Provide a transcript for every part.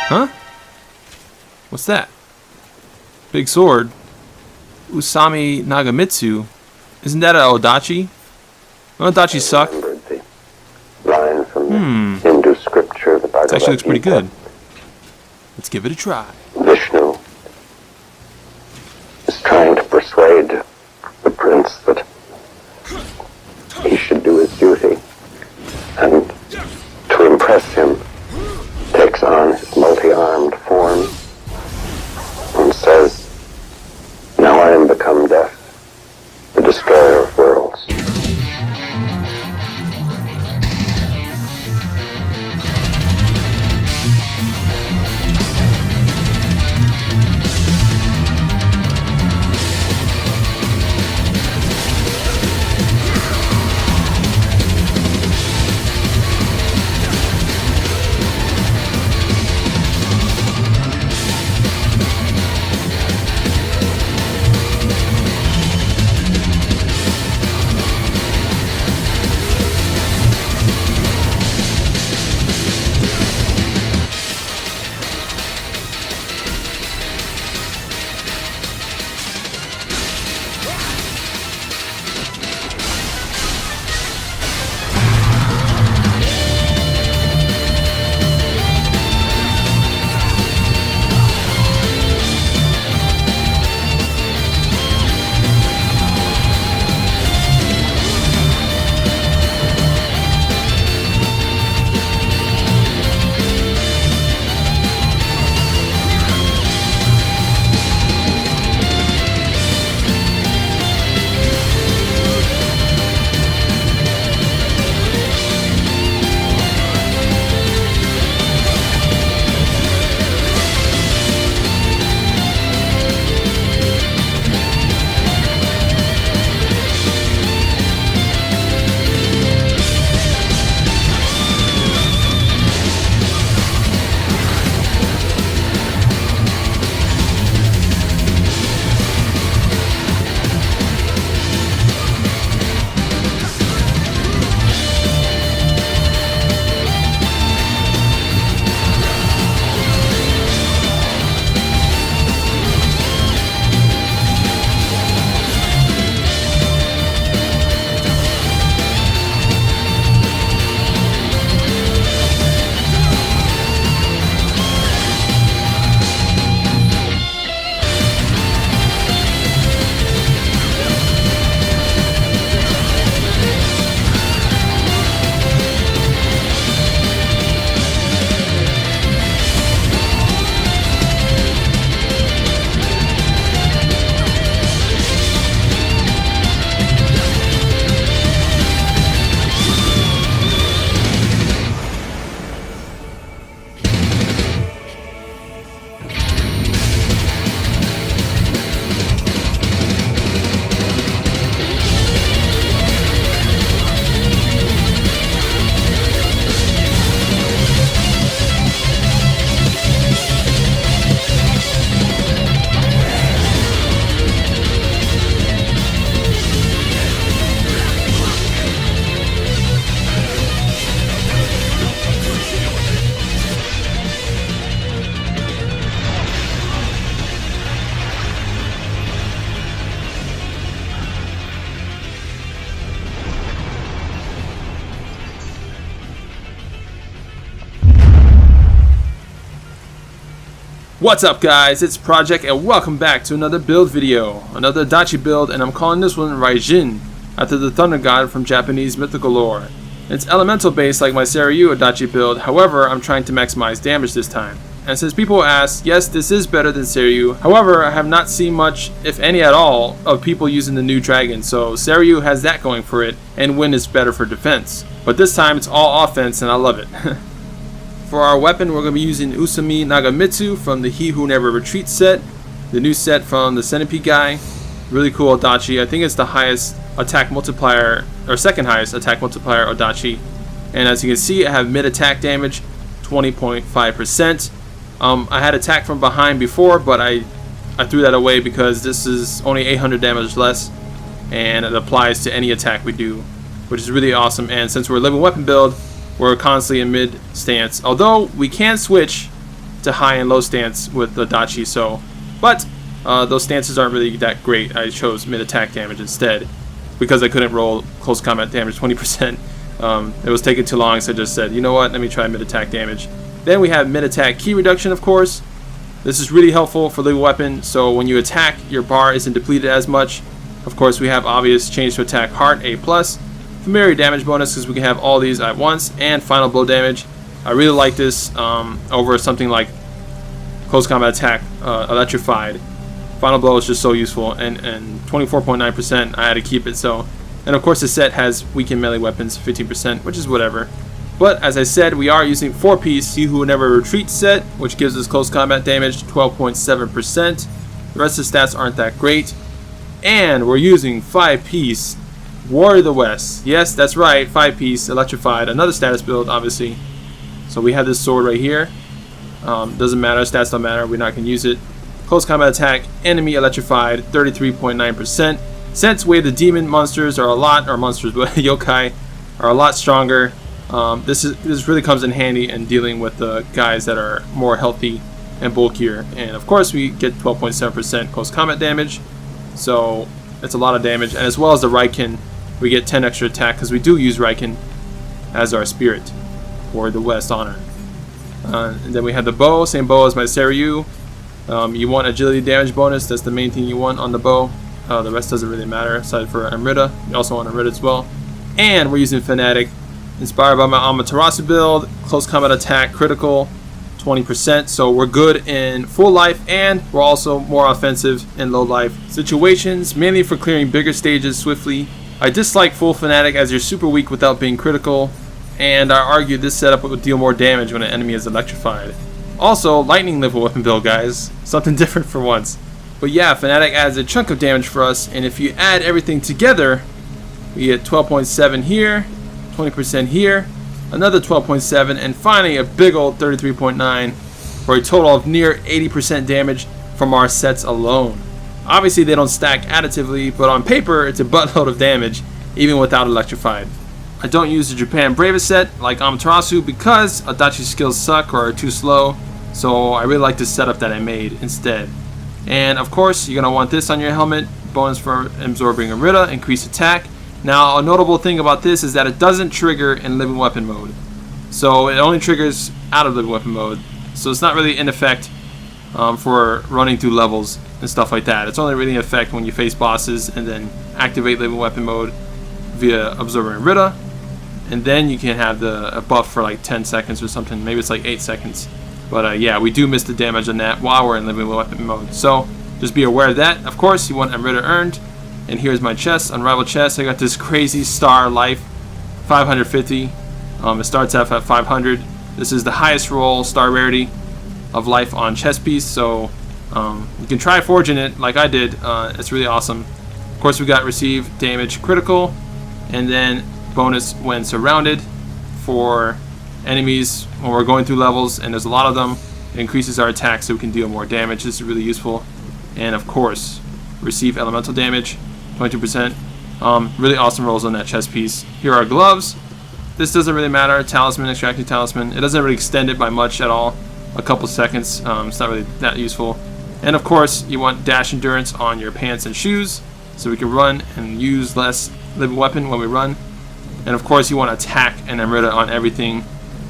Huh? What's that? Big sword. Usami Nagamitsu. Isn't that a Odachi? Odachi suck. The line from the Hindu scripture, the Bhagavad This actually looks pretty Gita. good. Let's give it a try. Vishnu is trying to persuade the prince that he should do his duty, and to impress him takes on his multi-armed form and says, "Now I am become death, the destroyer of worlds." What's up guys, it's Project and welcome back to another build video. Another Odachi build, and I'm calling this one Raijin, after the thunder god from Japanese mythical lore. It's elemental based like my Seiryu Odachi build, however I'm trying to maximize damage this time. And since people ask, yes this is better than Seiryu, however I have not seen much, if any at all, of people using the new dragon, so Seiryu has that going for it, and Wind is better for defense. But this time it's all offense and I love it. For our weapon, we're going to be using Usami Nagamitsu from the He Who Never Retreats set, the new set from the Centipede guy. Really cool Odachi. I think it's the highest attack multiplier, or second highest attack multiplier Odachi. And as you can see, I have mid attack damage, 20.5%. I had attack from behind before, but I threw that away because this is only 800 damage less, and it applies to any attack we do, which is really awesome. And since we're a living weapon build, we're constantly in mid stance, although we can switch to high and low stance with the Odachi. So, but those stances aren't really that great. I chose mid attack damage instead because I couldn't roll close combat damage 20%. It was taking too long, so I just said, you know what, let me try mid attack damage. Then we have mid attack ki reduction, of course. This is really helpful for lethal weapon, so when you attack, your bar isn't depleted as much. Of course, we have obvious change to attack heart, A+, familiar damage bonus because we can have all these at once, and final blow damage. I really like this over something like close combat attack, electrified. Final blow is just so useful, and 24.9%, I had to keep it. So, and of course the set has weakened melee weapons 15%, which is whatever. But as I said, we are using 4-piece See Who Never Retreat set, which gives us close combat damage 12.7%. The rest of the stats aren't that great. And we're using 5-piece Warrior of the West. Yes, that's right, 5-piece electrified. Another status build, obviously. So we have this sword right here. Doesn't matter, stats don't matter, we're not going to use it. Close combat attack, enemy electrified, 33.9%. Since Wave the Demon monsters are a lot, or monsters, yokai, are a lot stronger. This really comes in handy in dealing with the guys that are more healthy and bulkier. And of course we get 12.7% close combat damage, so it's a lot of damage. And as well as the Raijin, we get 10 extra attack because we do use Raijin as our spirit for the West honor. And then we have the bow, same bow as my Seiryu. You want agility damage bonus, that's the main thing you want on the bow. The rest doesn't really matter aside for Amrita. You also want Amrita as well. And we're using Fanatic, inspired by my Amaterasu build. Close combat attack, critical, 20%. So we're good in full life, and we're also more offensive in low life situations, mainly for clearing bigger stages swiftly. I dislike full Fanatic as you're super weak without being critical, and I argue this setup would deal more damage when an enemy is electrified. Also, lightning level weapon build, guys. Something different for once. But yeah, Fanatic adds a chunk of damage for us, and if you add everything together, we get 12.7 here, 20% here, another 12.7, and finally a big old 33.9 for a total of near 80% damage from our sets alone. Obviously they don't stack additively, but on paper it's a buttload of damage even without electrified. I don't use the Japan Bravest set like Amaterasu because Odachi skills suck or are too slow, so I really like the setup that I made instead. And of course you're going to want this on your helmet, bonus for absorbing Amrita, increased attack. Now, a notable thing about this is that it doesn't trigger in living weapon mode. So it only triggers out of living weapon mode. So it's not really in effect for running through levels and stuff like that. It's only really in effect when you face bosses and then activate living weapon mode via absorbing Amrita. And then you can have a buff for like 10 seconds or something. Maybe it's like 8 seconds. But yeah, we do miss the damage on that while we're in living weapon mode. So just be aware of that. Of course, you want Amrita earned. And here's my chest, Unrivaled chest. I got this crazy star life, 550. It starts off at 500. This is the highest roll star rarity of life on chest piece. So you can try forging it like I did. It's really awesome. Of course, we got receive damage critical, and then bonus when surrounded for enemies when we're going through levels, and there's a lot of them. It increases our attack so we can deal more damage. This is really useful. And of course, receive elemental damage. 22%. Really awesome rolls on that chest piece. Here are gloves. This doesn't really matter. Talisman, extracting talisman. It doesn't really extend it by much at all. A couple seconds. It's not really that useful. And of course, you want dash endurance on your pants and shoes, so we can run and use less living weapon when we run. And of course, you want attack and Amrita on everything,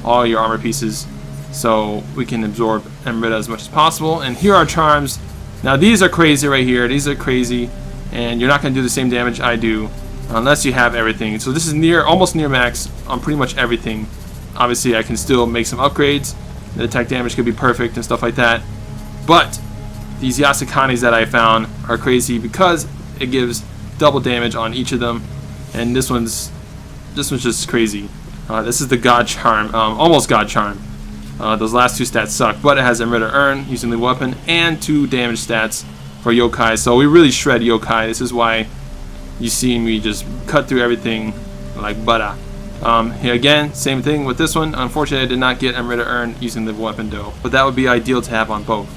all your armor pieces, so we can absorb Amrita as much as possible. And here are charms. Now these are crazy right here. These are crazy. And you're not going to do the same damage I do unless you have everything. So this is almost near max on pretty much everything. Obviously I can still make some upgrades. The attack damage could be perfect and stuff like that. But these Yasukanis that I found are crazy because it gives double damage on each of them. And this one's just crazy. This is the God Charm, almost God Charm. Those last two stats suck, but it has Amrita Earn using the weapon and 2 damage stats for yokai, so we really shred yokai. This is why you see me just cut through everything like butter. Here again, same thing with this one. Unfortunately, I did not get Amrita Earn using the weapon though, but that would be ideal to have on both.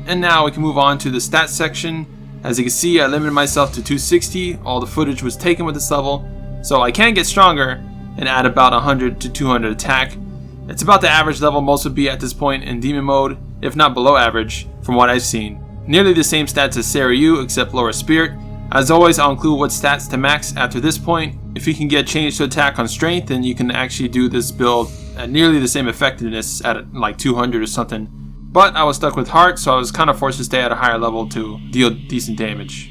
And now we can move on to the stats section. As you can see, I limited myself to 260. All the footage was taken with this level, so I can get stronger. and add about 100 to 200 attack. It's about the average level most would be at this point in demon mode, if not below average, from what I've seen. Nearly the same stats as Seiryu except lower spirit. As always, I'll include what stats to max after this point. If you can get changed to attack on strength, then you can actually do this build at nearly the same effectiveness at like 200 or something. But I was stuck with heart, so I was kind of forced to stay at a higher level to deal decent damage.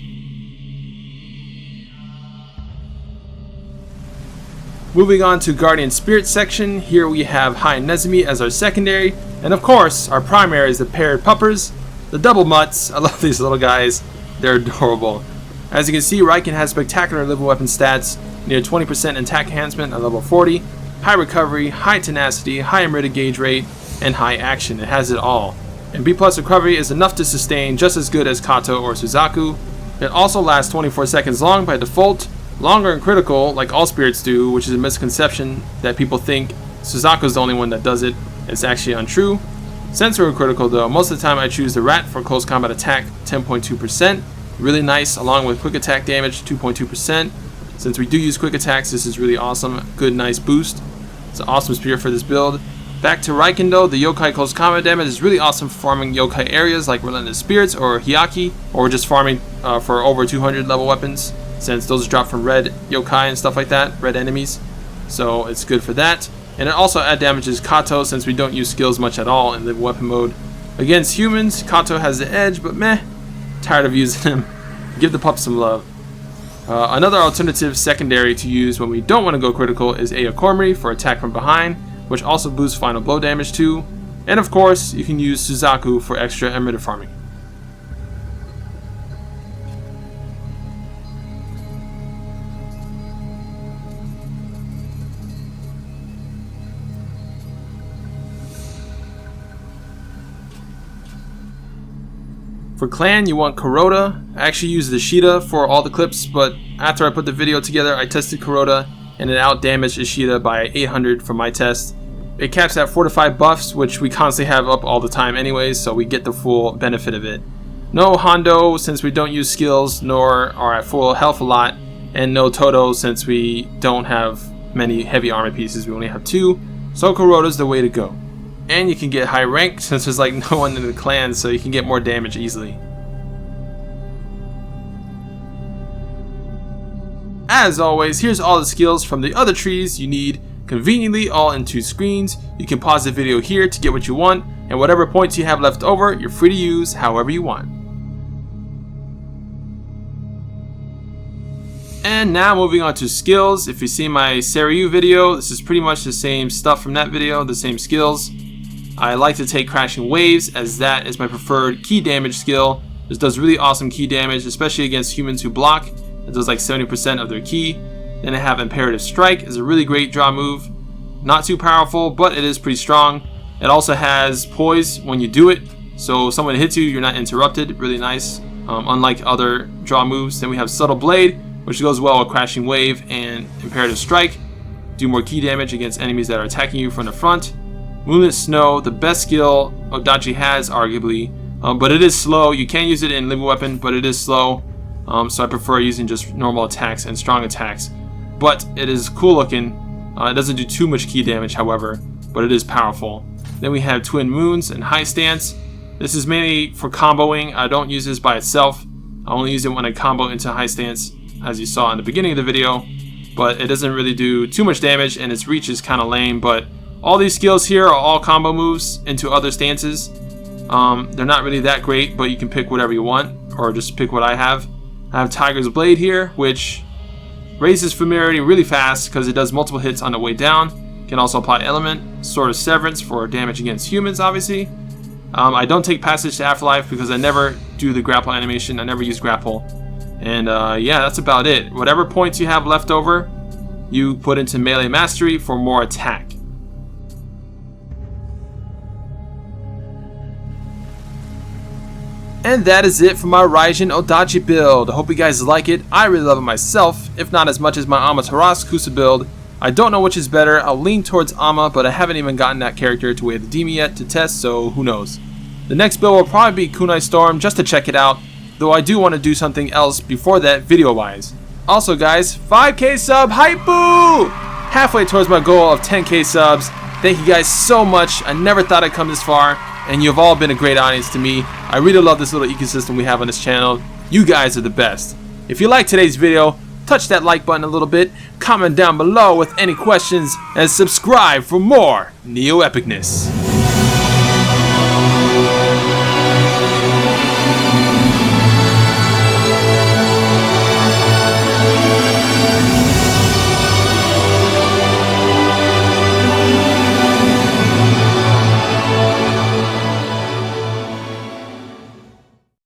Moving on to Guardian Spirit section, here we have High Nezumi as our secondary, and of course, our primary is the paired puppers, the double mutts. I love these little guys, they're adorable. As you can see, Raijin has spectacular living weapon stats, near 20% attack enhancement at level 40, high recovery, high tenacity, high emerita gauge rate, and high action. It has it all. And B+ recovery is enough to sustain, just as good as Kato or Suzaku. It also lasts 24 seconds long by default, longer in critical like all spirits do, which is a misconception that people think Suzaku's the only one that does it. It's actually untrue. Since we're in critical though, most of the time I choose the rat for close combat attack, 10.2%. Really nice, along with quick attack damage, 2.2%. Since we do use quick attacks, this is really awesome. Good, nice boost. It's an awesome spear for this build. Back to Raijin though, the yokai close combat damage is really awesome for farming yokai areas like Relentless Spirits or Hyaki, or just farming for over 200 level weapons, since those drop from red yokai and stuff like that, red enemies. So it's good for that. And it also add damages Kato, since we don't use skills much at all in the weapon mode. Against humans, Kato has the edge, but meh. Tired of using him. Give the pup some love. Another alternative secondary to use when we don't want to go critical is Aokomori for attack from behind, which also boosts final blow damage too. And of course, you can use Suzaku for extra emerita farming. For clan, you want Kuroda. I actually use the Ishida for all the clips, but after I put the video together, I tested Kuroda and it outdamaged Ishida by 800 for my test. It caps at 4 to 5 buffs, which we constantly have up all the time anyways, so we get the full benefit of it. No Hondo, since we don't use skills, nor are at full health a lot, and no Todo, since we don't have many heavy armor pieces, we only have 2, so Kuroda's the way to go. And you can get high rank since there's like no one in the clan, so you can get more damage easily. As always, here's all the skills from the other trees you need, conveniently all in 2 screens. You can pause the video here to get what you want, and whatever points you have left over, you're free to use however you want. And now moving on to skills. If you see my Seiryu video, this is pretty much the same stuff from that video, the same skills. I like to take Crashing Waves, as that is my preferred key damage skill. This does really awesome key damage, especially against humans who block. It does like 70% of their key. Then I have Imperative Strike, is a really great draw move. Not too powerful, but it is pretty strong. It also has Poise when you do it, so if someone hits you, you're not interrupted. Really nice, unlike other draw moves. Then we have Subtle Blade, which goes well with Crashing Wave and Imperative Strike. Do more key damage against enemies that are attacking you from the front. Moonlit Snow, the best skill Odachi has, arguably, but it is slow. You can use it in living weapon, but it is slow, so I prefer using just normal attacks and strong attacks. But it is cool looking. It doesn't do too much key damage, however, but it is powerful. Then we have Twin Moons and High Stance. This is mainly for comboing. I don't use this by itself. I only use it when I combo into High Stance, as you saw in the beginning of the video, but it doesn't really do too much damage, and its reach is kind of lame. But all these skills here are all combo moves into other stances. They're not really that great, but you can pick whatever you want, or just pick what I have. I have Tiger's Blade here, which raises familiarity really fast because it does multiple hits on the way down. Can also apply Element, Sword of Severance for damage against humans, obviously. I don't take Passage to Afterlife because I never do the grapple animation. I never use grapple. And yeah, that's about it. Whatever points you have left over, you put into Melee Mastery for more attack. And that is it for my Raijin Odachi build. I hope you guys like it. I really love it myself, if not as much as my Amaterasu Kusa build. I don't know which is better. I'll lean towards Ama, but I haven't even gotten that character to Wave the Demon yet to test, so who knows. The next build will probably be Kunai Storm just to check it out, though I do want to do something else before that video-wise. Also guys, 5K sub hype boo! halfway towards my goal of 10k subs. Thank you guys so much. I never thought I'd come this far, and you've all been a great audience to me. I really love this little ecosystem we have on this channel. You guys are the best. If you liked today's video, touch that like button a little bit, comment down below with any questions, and subscribe for more Nioh epicness.